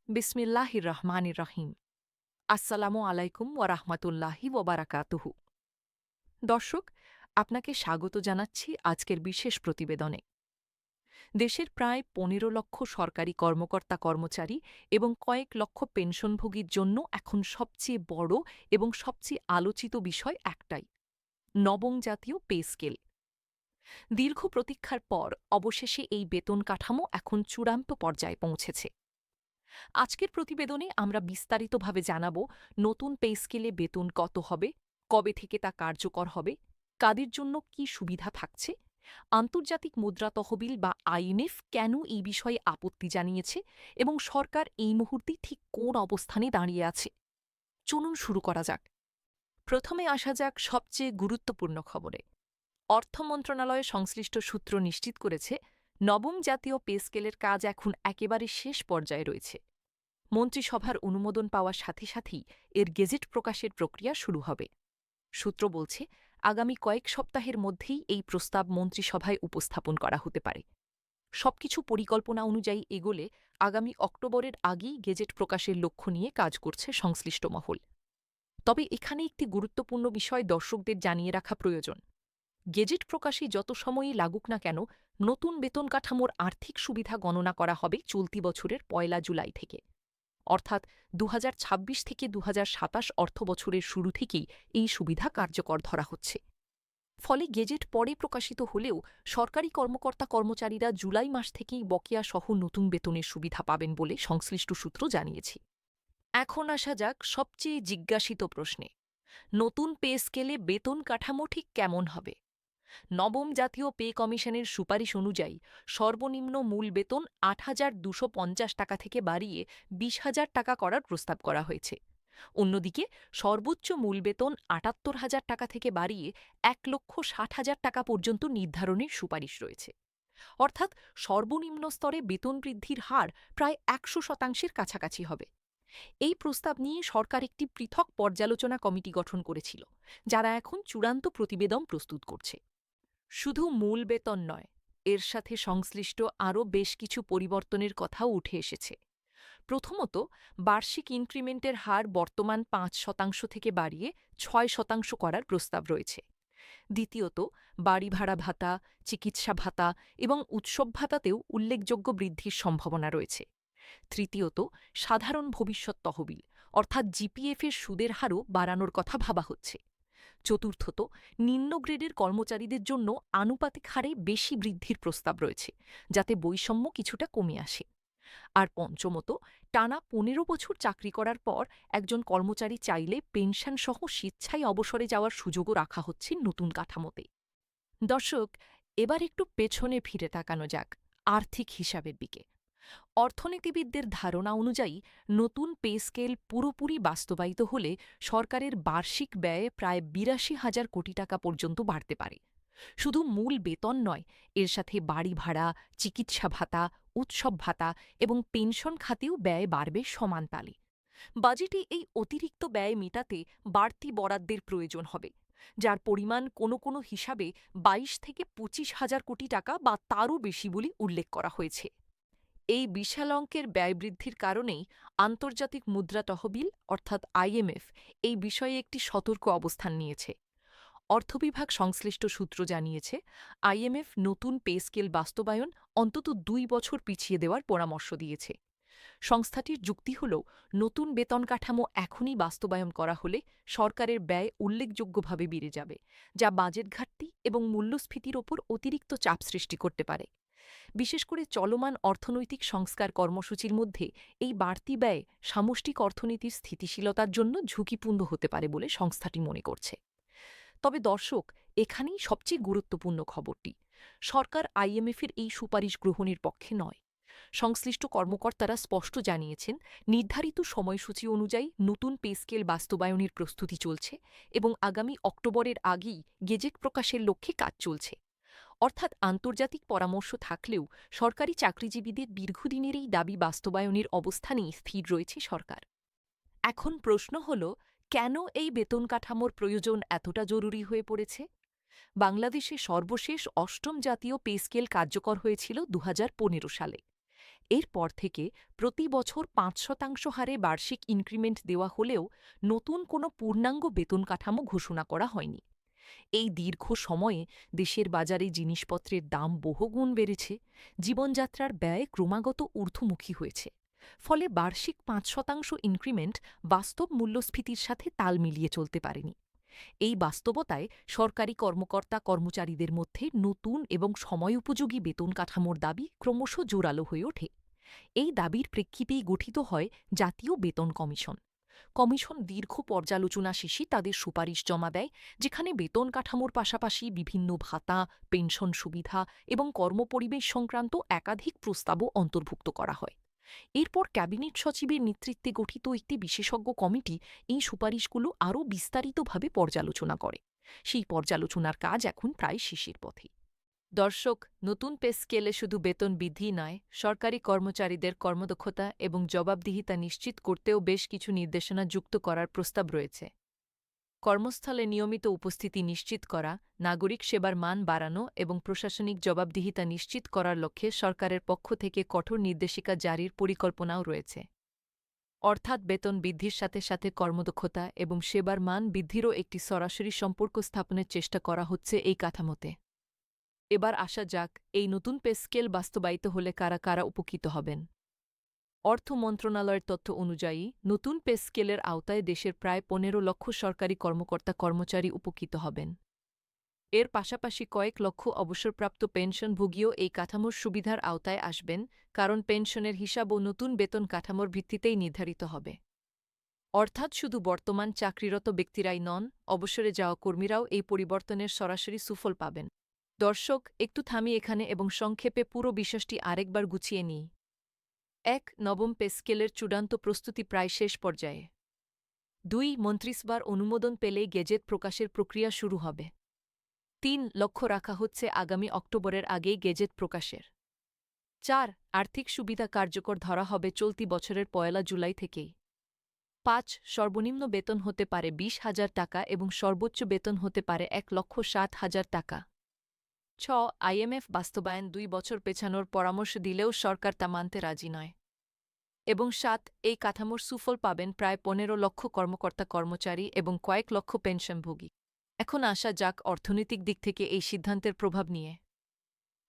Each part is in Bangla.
বিসমিল্লাহির রহমানির রহিম। আসসালামু আলাইকুম ওয়া রাহমাতুল্লাহি ওয়া বারাকাতুহু। দর্শক, আপনাকে স্বাগত জানাচ্ছি আজকের বিশেষ প্রতিবেদনে। দেশের প্রায় ১৫ লক্ষ সরকারি কর্মকর্তা কর্মচারী এবং কয়েক লক্ষ পেনশনভোগীর জন্য এখন সবচেয়ে বড় এবং সবচেয়ে আলোচিত বিষয় একটাই: নবম জাতীয় পে স্কেল। দীর্ঘ প্রতীক্ষার পর অবশেষে এই বেতন কাঠামো এখন চূড়ান্ত পর্যায়ে পৌঁছেছে। আজকের প্রতিবেদনে আমরা বিস্তারিতভাবে জানাব নতুন পে স্কেলে বেতন কত হবে, কবে থেকে তা কার্যকর হবে, কাদের জন্য কি সুবিধা থাকছে, আন্তর্জাতিক মুদ্রা তহবিল বা আইএমএফ কেন এই বিষয়ে আপত্তি জানিয়েছে এবং সরকার এই মুহূর্তে ঠিক কোন অবস্থানে দাঁড়িয়ে আছে। চলুন শুরু করা যাক। প্রথমে আসা যাক সবচেয়ে গুরুত্বপূর্ণ খবরে। অর্থ মন্ত্রণালয় সংশ্লিষ্ট সূত্র নিশ্চিত করেছে, নবম জাতীয় পে স্কেলের কাজ এখন একেবারে শেষ পর্যায়ে রয়েছে। মন্ত্রিসভার অনুমোদন পাওয়ার সাথে সাথেই এর গেজেট প্রকাশের প্রক্রিয়া শুরু হবে। সূত্র বলছে, আগামী কয়েক সপ্তাহের মধ্যেই এই প্রস্তাব মন্ত্রিসভায় উপস্থাপন করা হতে পারে। সবকিছু পরিকল্পনা অনুযায়ী এগোলে আগামী অক্টোবরের আগেই গেজেট প্রকাশের লক্ষ্য নিয়ে কাজ করছে সংশ্লিষ্ট মহল। তবে এখানে একটি গুরুত্বপূর্ণ বিষয় দর্শকদের জানিয়ে রাখা প্রয়োজন। গেজেট প্রকাশে যত সময়ই লাগুক না কেন, নতুন বেতন কাঠামোর আর্থিক সুবিধা গণনা করা হবে চলতি বছরের ১ জুলাই থেকে। অর্থাৎ ২০২৬ থেকে ২০২৭ অর্থবছরের শুরু থেকেই এই সুবিধা কার্যকর ধরা হচ্ছে। ফলে গেজেট পরে প্রকাশিত হলেও সরকারি কর্মকর্তা কর্মচারীরা জুলাই মাস থেকেই বকেয়া সহ নতুন বেতনের সুবিধা পাবেন বলে সংশ্লিষ্ট সূত্র জানিয়েছে। এখন আসা যাক সবচেয়ে জিজ্ঞাসিত প্রশ্নে: নতুন পে স্কেলে বেতন কাঠামো ঠিক কেমন হবে? নবম জাতীয় পে কমিশনের সুপারিশ অনুযায়ী সর্বনিম্ন মূল বেতন ৮,২৫০ টাকা থেকে বাড়িয়ে ২০,০০০ টাকা করার প্রস্তাব করা হয়েছে। অন্যদিকে সর্বোচ্চ মূল বেতন ৭৮,০০০ টাকা থেকে বাড়িয়ে ১,৬০,০০০ টাকা পর্যন্ত নির্ধারণের সুপারিশ রয়েছে। অর্থাৎ সর্বনিম্ন স্তরে বেতন বৃদ্ধির হার প্রায় ১০০% কাছাকাছি হবে। এই প্রস্তাব নিয়ে সরকার একটি পৃথক পর্যালোচনা কমিটি গঠন করেছিল, যারা এখন চূড়ান্ত প্রতিবেদন প্রস্তুত করছে। শুধু মূল বেতন নয়, এর সাথে সংশ্লিষ্ট আরও বেশ কিছু পরিবর্তনের কথাও উঠে এসেছে। প্রথমত, বার্ষিক ইনক্রিমেন্টের হার বর্তমান ৫% থেকে বাড়িয়ে ৬% করার প্রস্তাব রয়েছে। দ্বিতীয়ত, বাড়ি ভাড়া ভাতা, চিকিৎসা ভাতা এবং উৎসব ভাতাতেও উল্লেখযোগ্য বৃদ্ধির সম্ভাবনা রয়েছে। তৃতীয়ত, সাধারণ ভবিষ্যৎ তহবিল অর্থাৎ জিপিএফের সুদের হারও বাড়ানোর কথা ভাবা হচ্ছে। চতুর্থত, নিম্ন গ্রেডের কর্মচারীদের জন্য আনুপাতিক হারে বেশি বৃদ্ধির প্রস্তাব রয়েছে, যাতে বৈষম্য কিছুটা কমে আসে। আর পঞ্চমত, টানা ১৫ বছর চাকরি করার পর একজন কর্মচারী চাইলে পেনশনসহ স্বেচ্ছায় অবসরে যাওয়ার সুযোগও রাখা হচ্ছে নতুন কাঠামোতে। দর্শক, এবার একটু পেছনে ফিরে তাকানো যাক আর্থিক হিসাবের দিকে। অর্থনীতিবিদদের ধারণা অনুযায়ী নতুন পে স্কেল পুরোপুরি বাস্তবায়িত হলে সরকারের বার্ষিক ব্যয়ে প্রায় ৮২,০০০ কোটি টাকা পর্যন্ত বাড়তে পারে। শুধু মূল বেতন নয়, এর সাথে বাড়ি ভাড়া, চিকিৎসা ভাতা, উৎসব ভাতা এবং পেনশন খাতেও ব্যয় বাড়বে সমান তালে। বাজেটে এই অতিরিক্ত ব্যয় মেটাতে বাড়তি বরাদ্দের প্রয়োজন হবে, যার পরিমাণ কোনো কোনো হিসাবে ২২ থেকে ২৫,০০০ কোটি টাকা বা তারও বেশি বলে উল্লেখ করা হয়েছে। এই বিশাল অঙ্কের ব্যয় বৃদ্ধির কারণেই আন্তর্জাতিক মুদ্রা তহবিল অর্থাৎ আইএমএফ এই বিষয়ে একটি সতর্ক অবস্থান নিয়েছে। অর্থবিভাগ সংশ্লিষ্ট সূত্র জানিয়েছে, আইএমএফ নতুন পে স্কেল বাস্তবায়ন অন্তত ২ বছর পিছিয়ে দেওয়ার পরামর্শ দিয়েছে। সংস্থাটির যুক্তি হল, নতুন বেতন কাঠামো এখনই বাস্তবায়ন করা হলে সরকারের ব্যয় উল্লেখযোগ্যভাবে বেড়ে যাবে, যা বাজেট ঘাটতি এবং মূল্যস্ফীতির ওপর অতিরিক্ত চাপ সৃষ্টি করতে পারে। বিশেষ করে চলমান অর্থনৈতিক সংস্কার কর্মসূচির মধ্যে এই বাড়তি ব্যয় সামষ্টিক অর্থনীতির স্থিতিশীলতার জন্য ঝুঁকিপূর্ণ হতে পারে বলে সংস্থাটি মনে করছে। তবে দর্শক, এখানেই সবচেয়ে গুরুত্বপূর্ণ খবরটি: সরকার আইএমএফের এই সুপারিশ গ্রহণের পক্ষে নয়। সংশ্লিষ্ট কর্মকর্তারা স্পষ্ট জানিয়েছেন, নির্ধারিত সময়সূচি অনুযায়ী নতুন পে স্কেল বাস্তবায়নের প্রস্তুতি চলছে এবং আগামী অক্টোবরের আগেই গেজেট প্রকাশের লক্ষ্যে কাজ চলছে। অর্থাৎ আন্তর্জাতিক পরামর্শ থাকলেও সরকারি চাকরিজীবীদের দীর্ঘদিনের এই দাবি বাস্তবায়নের অবস্থানেই স্থির রয়েছে সরকার। এখন প্রশ্ন হল, কেন এই বেতন কাঠামোর প্রয়োজন এতটা জরুরি হয়ে পড়েছে? বাংলাদেশে সর্বশেষ অষ্টম জাতীয় পে স্কেল কার্যকর হয়েছিল ২০১৫ সালে। এরপর থেকে প্রতি বছর ৫% হারে বার্ষিক ইনক্রিমেন্ট দেওয়া হলেও নতুন কোনো পূর্ণাঙ্গ বেতন কাঠামো ঘোষণা করা হয়নি। এই দীর্ঘ সময়ে দেশের বাজারে জিনিসপত্রের দাম বহুগুণ বেড়েছে, জীবনযাত্রার ব্যয় ক্রমাগত ঊর্ধ্বমুখী হয়েছে। ফলে বার্ষিক ৫% ইনক্রিমেন্ট বাস্তব মূল্যস্ফীতির সাথে তাল মিলিয়ে চলতে পারেনি। এই বাস্তবতায় সরকারি কর্মকর্তা কর্মচারীদের মধ্যে নতুন এবং সময়োপযোগী বেতন কাঠামোর দাবি ক্রমশ জোরালো হয়ে ওঠে। এই দাবির প্রেক্ষিতেই গঠিত হয় জাতীয় বেতন কমিশন। কমিশন দীর্ঘ পর্যালোচনা শেষে তাদের সুপারিশ জমা দেয়, যেখানে বেতন কাঠামোর পাশাপাশি বিভিন্ন ভাতা, পেনশন সুবিধা এবং কর্মপরিবেশ সংক্রান্ত একাধিক প্রস্তাবও অন্তর্ভুক্ত করা হয়। এরপর ক্যাবিনেট সচিবের নেতৃত্বে গঠিত একটি বিশেষজ্ঞ কমিটি এই সুপারিশগুলো আরও বিস্তারিতভাবে পর্যালোচনা করে। সেই পর্যালোচনার কাজ এখন প্রায় শেষের পথে। দর্শক, নতুন পে স্কেলে শুধু বেতন বৃদ্ধি নয়, সরকারি কর্মচারীদের কর্মদক্ষতা এবং জবাবদিহিতা নিশ্চিত করতেও বেশ কিছু নির্দেশনা যুক্ত করার প্রস্তাব রয়েছে। কর্মস্থলে নিয়মিত উপস্থিতি নিশ্চিত করা, নাগরিক সেবার মান বাড়ানো এবং প্রশাসনিক জবাবদিহিতা নিশ্চিত করার লক্ষ্যে সরকারের পক্ষ থেকে কঠোর নির্দেশিকা জারির পরিকল্পনাও রয়েছে। অর্থাৎ বেতন বৃদ্ধির সাথে সাথে কর্মদক্ষতা এবং সেবার মান বৃদ্ধিরও একটি সরাসরি সম্পর্ক স্থাপনের চেষ্টা করা হচ্ছে এই কাঠামোতে। এবার আসা যাক, এই নতুন পে স্কেল বাস্তবায়িত হলে কারা কারা উপকৃত হবেন। অর্থ মন্ত্রণালয়ের তথ্য অনুযায়ী নতুন পে স্কেলের আওতায় দেশের প্রায় ১৫ লক্ষ সরকারি কর্মকর্তা কর্মচারী উপকৃত হবেন। এর পাশাপাশি কয়েক লক্ষ অবসরপ্রাপ্ত পেনশনভোগীও এই কাঠামোর সুবিধার আওতায় আসবেন, কারণ পেনশনের হিসাবও নতুন বেতন কাঠামোর ভিত্তিতেই নির্ধারিত হবে। অর্থাৎ শুধু বর্তমান চাকরিরত ব্যক্তিরাই নন, অবসরে যাওয়া কর্মীরাও এই পরিবর্তনের সরাসরি সুফল পাবেন। দর্শক, একটু থামি এখানে এবং সংক্ষেপে পুরো বিষয়টি আরেকবার গুছিয়ে নিই। ১. নবম পে স্কেলের চূড়ান্ত প্রস্তুতি প্রায় শেষ পর্যায়ে। ২. মন্ত্রিসভার অনুমোদন পেলেই গেজেট প্রকাশের প্রক্রিয়া শুরু হবে। ৩. লক্ষ্য রাখা হচ্ছে আগামী অক্টোবরের আগেই গেজেট প্রকাশের। ৪. আর্থিক সুবিধা কার্যকর ধরা হবে চলতি বছরের ১ জুলাই থেকেই। ৫. সর্বনিম্ন বেতন হতে পারে ২০,০০০ টাকা এবং সর্বোচ্চ বেতন হতে পারে ১,৬০,০০০ টাকা। ৬. আইএমএফ বাস্তবায়ন ২ বছর পেছানোর পরামর্শ দিলেও সরকার তা মানতে রাজি নয়। এবং ৭. এই কাঠামোর সুফল পাবেন প্রায় ১৫ লক্ষ কর্মকর্তা কর্মচারী এবং কয়েক লক্ষ পেনশনভোগী। এখন আসা যাক অর্থনৈতিক দিক থেকে এই সিদ্ধান্তের প্রভাব নিয়ে।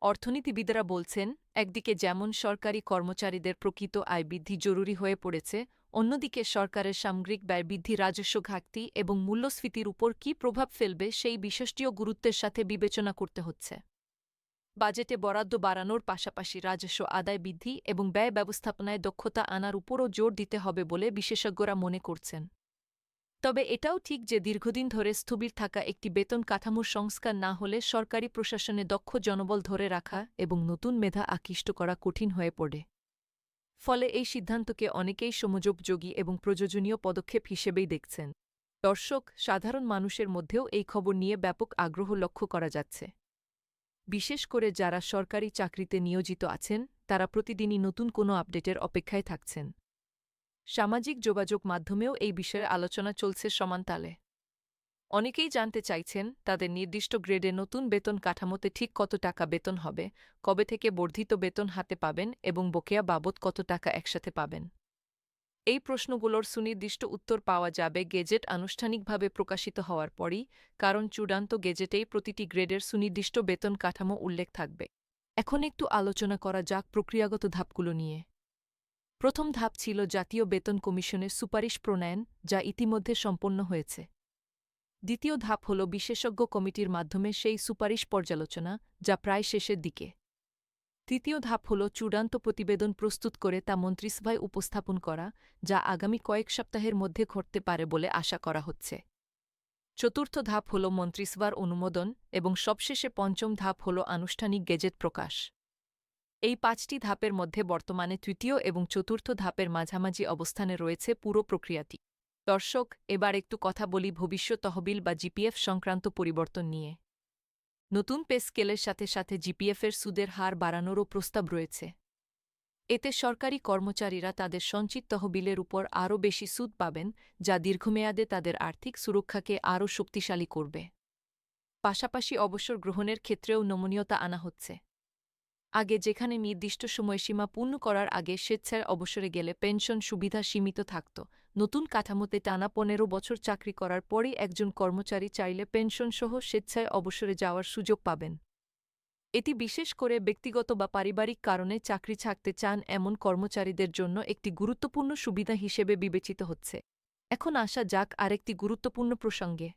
অর্থনীতিবিদরা বলছেন, একদিকে যেমন সরকারি কর্মচারীদের প্রকৃত আয় বৃদ্ধি জরুরি হয়ে পড়েছে, অন্যদিকে সরকারের সামগ্রিক ব্যয় বৃদ্ধি রাজস্ব ঘাটতি এবং মূল্যস্ফীতির উপর কী প্রভাব ফেলবে সেই বিষয়টিও গুরুত্বের সাথে বিবেচনা করতে হচ্ছে। বাজেটে বরাদ্দ বাড়ানোর পাশাপাশি রাজস্ব আদায় বৃদ্ধি এবং ব্যয় ব্যবস্থাপনায় দক্ষতা আনার উপরও জোর দিতে হবে বলে বিশেষজ্ঞরা মনে করছেন। তবে এটাও ঠিক যে দীর্ঘদিন ধরে স্থবির থাকা একটি বেতন কাঠামোর সংস্কার না হলে সরকারি প্রশাসনে দক্ষ জনবল ধরে রাখা এবং নতুন মেধা আকৃষ্ট করা কঠিন হয়ে পড়ে। ফলে এই সিদ্ধান্তকে অনেকেই সমযোপযোগী এবং প্রয়োজনীয় পদক্ষেপ হিসেবেই দেখছেন। দর্শক, সাধারণ মানুষের মধ্যেও এই খবর নিয়ে ব্যাপক আগ্রহ লক্ষ্য করা যাচ্ছে। বিশেষ করে যারা সরকারি চাকরিতে নিয়োজিত আছেন, তারা প্রতিদিনই নতুন কোনো আপডেটের অপেক্ষায় থাকছেন। সামাজিক যোগাযোগ মাধ্যমেও এই বিষয়ে আলোচনা চলছে সমানতালে। অনেকেই জানতে চাইছেন তাদের নির্দিষ্ট গ্রেডে নতুন বেতন কাঠামোতে ঠিক কত টাকা বেতন হবে, কবে থেকে বর্ধিত বেতন হাতে পাবেন এবং বকেয়া বাবদ কত টাকা একসাথে পাবেন। এই প্রশ্নগুলোর সুনির্দিষ্ট উত্তর পাওয়া যাবে গেজেট আনুষ্ঠানিকভাবে প্রকাশিত হওয়ার পরই, কারণ চূড়ান্ত গেজেটেই প্রতিটি গ্রেডের সুনির্দিষ্ট বেতন কাঠামো উল্লেখ থাকবে। এখন একটু আলোচনা করা যাক প্রক্রিয়াগত ধাপগুলো নিয়ে। প্রথম ধাপ ছিল জাতীয় বেতন কমিশনের সুপারিশ প্রণয়ন, যা ইতিমধ্যে সম্পন্ন হয়েছে। দ্বিতীয় ধাপ হল বিশেষজ্ঞ কমিটির মাধ্যমে সেই সুপারিশ পর্যালোচনা, যা প্রায় শেষের দিকে। তৃতীয় ধাপ হল চূড়ান্ত প্রতিবেদন প্রস্তুত করে তা মন্ত্রিসভায় উপস্থাপন করা, যা আগামী কয়েক সপ্তাহের মধ্যে ঘটতে পারে বলে আশা করা হচ্ছে। চতুর্থ ধাপ হল মন্ত্রিসভার অনুমোদন এবং সবশেষে পঞ্চম ধাপ হল আনুষ্ঠানিক গেজেট প্রকাশ। এই ৫টি ধাপের মধ্যে বর্তমানে তৃতীয় এবং চতুর্থ ধাপের মাঝামাঝি অবস্থানে রয়েছে পুরো প্রক্রিয়াটি। দর্শক, এবার একটু কথা বলি ভবিষ্যৎ তহবিল বা জিপিএফ সংক্রান্ত পরিবর্তন নিয়ে। নতুন পে স্কেলের সাথে সাথে জিপিএফের সুদের হার বাড়ানোরও প্রস্তাব রয়েছে। এতে সরকারি কর্মচারীরা তাদের সঞ্চিত তহবিলের উপর আরও বেশি সুদ পাবেন, যা দীর্ঘমেয়াদে তাদের আর্থিক সুরক্ষাকে আরও শক্তিশালী করবে। পাশাপাশি অবসর গ্রহণের ক্ষেত্রেও নমনীয়তা আনা হচ্ছে। আগে যেখানে নির্দিষ্ট সময়সীমা পূর্ণ করার আগে স্বেচ্ছায় অবসরে গেলে পেনশন সুবিধা সীমিত থাকত, নতুন কাঠামোতে টানা ১৫ বছর চাকরি করার পরই একজন কর্মচারী চাইলে পেনশনসহ স্বেচ্ছায় অবসরে যাওয়ার সুযোগ পাবেন। এটি বিশেষ করে ব্যক্তিগত বা পারিবারিক কারণে চাকরি ছাড়তে চান এমন কর্মচারীদের জন্য একটি গুরুত্বপূর্ণ সুবিধা হিসেবে বিবেচিত হচ্ছে। এখন আসা যাক আরেকটি গুরুত্বপূর্ণ প্রসঙ্গে।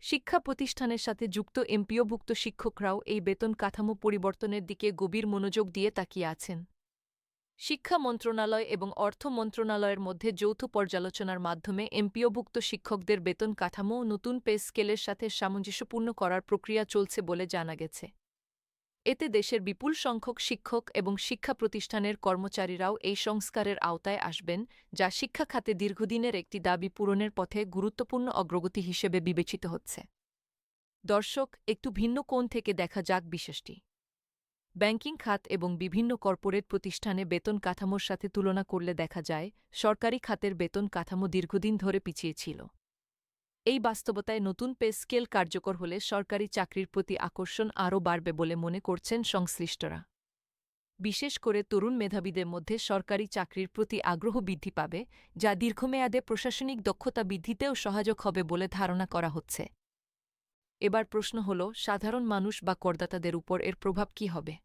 শিক্ষা প্রতিষ্ঠানের সাথে যুক্ত এমপিওভুক্ত শিক্ষকরাও এই বেতন কাঠামো পরিবর্তনের দিকে গভীর মনোযোগ দিয়ে তাকিয়ে আছেন। শিক্ষা মন্ত্রণালয় এবং অর্থ মন্ত্রণালয়ের মধ্যে যৌথ পর্যালোচনার মাধ্যমে এমপিওভুক্ত শিক্ষকদের বেতন কাঠামো নতুন পে স্কেলের সাথে সামঞ্জস্যপূর্ণ করার প্রক্রিয়া চলছে বলে জানা গেছে। এতে দেশের বিপুল সংখ্যক শিক্ষক এবং শিক্ষা প্রতিষ্ঠানের কর্মচারীরাও এই সংস্কারের আওতায় আসবেন, যা শিক্ষা খাতে দীর্ঘদিনের একটি দাবি পূরণের পথে গুরুত্বপূর্ণ অগ্রগতি হিসেবে বিবেচিত হচ্ছে। দর্শক, একটু ভিন্ন কোণ থেকে দেখা যাক বিষয়টি। ব্যাংকিং খাত এবং বিভিন্ন কর্পোরেট প্রতিষ্ঠানে বেতন কাঠামোর সাথে তুলনা করলে দেখা যায়, সরকারি খাতের বেতন কাঠামো দীর্ঘদিন ধরে পিছিয়ে ছিল। এই বাস্তবতায় নতুন পে স্কেল কার্যকর হলে সরকারি চাকরির প্রতি আকর্ষণ আরও বাড়বে বলে মনে করছেন সংশ্লিষ্টরা। বিশেষ করে তরুণ মেধাবীদের মধ্যে সরকারি চাকরির প্রতি আগ্রহ বৃদ্ধি পাবে, যা দীর্ঘমেয়াদে প্রশাসনিক দক্ষতা বৃদ্ধিতেও সহায়ক হবে বলে ধারণা করা হচ্ছে। এবার প্রশ্ন হল, সাধারণ মানুষ বা করদাতাদের উপর এর প্রভাব কী হবে?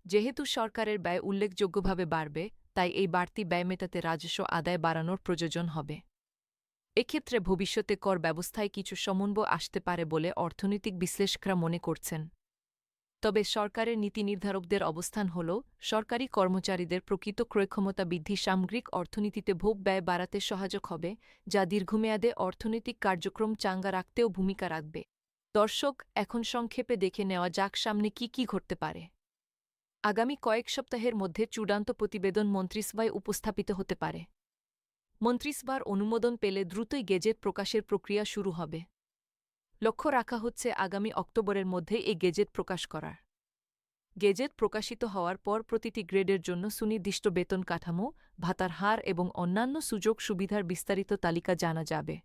যেহেতু সরকারের ব্যয় উল্লেখযোগ্যভাবে বাড়বে, তাই এই বাড়তি ব্যয় মেটাতে রাজস্ব আদায় বাড়ানোর প্রয়োজন হবে। এক্ষেত্রে ভবিষ্যতে কর ব্যবস্থায় কিছু সমন্বয় আসতে পারে বলে অর্থনৈতিক বিশ্লেষকরা মনে করছেন। তবে সরকারের নীতি নির্ধারকদের অবস্থান হল, সরকারি কর্মচারীদের প্রকৃত ক্রয়ক্ষমতা বৃদ্ধি সামগ্রিক অর্থনীতিতে ভোগ ব্যয় বাড়াতে সহায়ক হবে, যা দীর্ঘমেয়াদে অর্থনৈতিক কার্যক্রম চাঙ্গা রাখতেও ভূমিকা রাখবে। দর্শক, এখন সংক্ষেপে দেখে নেওয়া যাক সামনে কি ঘটতে পারে। আগামী কয়েক সপ্তাহের মধ্যে চূড়ান্ত প্রতিবেদন মন্ত্রিসভায় উপস্থাপিত হতে পারে। মন্ত্রিসভার অনুমোদন পেলে দ্রুতই গেজেট প্রকাশের প্রক্রিয়া শুরু হবে। লক্ষ্য রাখা হচ্ছে আগামী অক্টোবরের মধ্যে এই গেজেট প্রকাশ করার। গেজেট প্রকাশিত হওয়ার পর প্রতিটি গ্রেডের জন্য সুনির্দিষ্ট বেতন কাঠামো, ভাতার হার এবং অন্যান্য সুযোগ সুবিধার বিস্তারিত তালিকা জানা যাবে।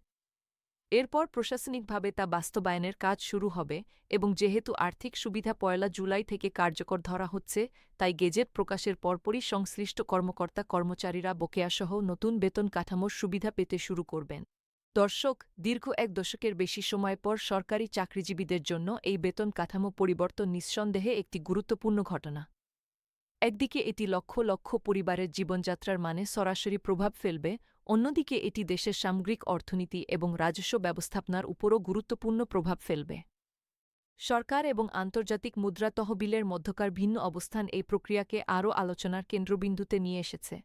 এরপর প্রশাসনিকভাবে তা বাস্তবায়নের কাজ শুরু হবে এবং যেহেতু আর্থিক সুবিধা ১ জুলাই থেকে কার্যকর ধরা হচ্ছে, তাই গেজেট প্রকাশের পরপরই সংশ্লিষ্ট কর্মকর্তা-কর্মচারীরা বকেয়াসহ নতুন বেতন কাঠামোর সুবিধা পেতে শুরু করবেন। দর্শক, দীর্ঘ এক দশকের বেশি সময় পর সরকারি চাকরিজীবীদের জন্য এই বেতন কাঠামো পরিবর্তন নিঃসন্দেহে একটি গুরুত্বপূর্ণ ঘটনা। একদিকে এটি লক্ষ লক্ষ পরিবারের জীবনযাত্রার মানে সরাসরি প্রভাব ফেলবে, অন্যদিকে এটি দেশের সামগ্রিক অর্থনীতি এবং রাজস্ব ব্যবস্থাপনার উপরও গুরুত্বপূর্ণ প্রভাব ফেলবে। সরকার এবং আন্তর্জাতিক মুদ্রা তহবিলের মধ্যকার ভিন্ন অবস্থান এই প্রক্রিয়াকে আরও আলোচনার কেন্দ্রবিন্দুতে নিয়ে এসেছে।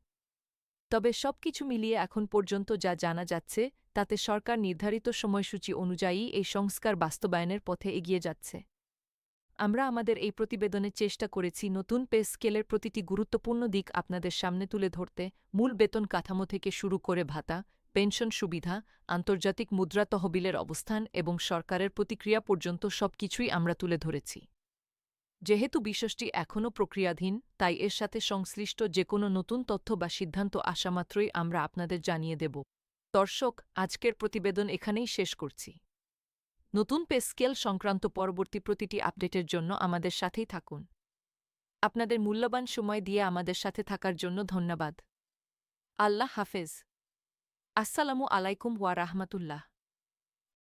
তবে সবকিছু মিলিয়ে এখন পর্যন্ত যা জানা যাচ্ছে, তাতে সরকার নির্ধারিত সময়সূচি অনুযায়ী এই সংস্কার বাস্তবায়নের পথে এগিয়ে যাচ্ছে। আমরা আমাদের এই প্রতিবেদনে চেষ্টা করেছি নতুন পে স্কেলের প্রতিটি গুরুত্বপূর্ণ দিক আপনাদের সামনে তুলে ধরতে, মূল বেতন কাঠামো থেকে শুরু করে ভাতা, পেনশন সুবিধা, আন্তর্জাতিক মুদ্রা তহবিলের অবস্থান এবং সরকারের প্রতিক্রিয়া পর্যন্ত সবকিছুই আমরা তুলে ধরেছি। যেহেতু বিষয়টি এখনও প্রক্রিয়াধীন, তাই এর সাথে সংশ্লিষ্ট যেকোনো নতুন তথ্য বা সিদ্ধান্ত আসামাত্রই আমরা আপনাদের জানিয়ে দেব। দর্শক, আজকের প্রতিবেদন এখানেই শেষ করছি। নতুন পে স্কেল সংক্রান্ত পরবর্তী প্রতিটি আপডেটের জন্য আমাদের সাথেই থাকুন। আপনাদের মূল্যবান সময় দিয়ে আমাদের সাথে থাকার জন্য ধন্যবাদ। আল্লাহ হাফেজ। আসসালামু আলাইকুম ওয়া রাহমাতুল্লাহ।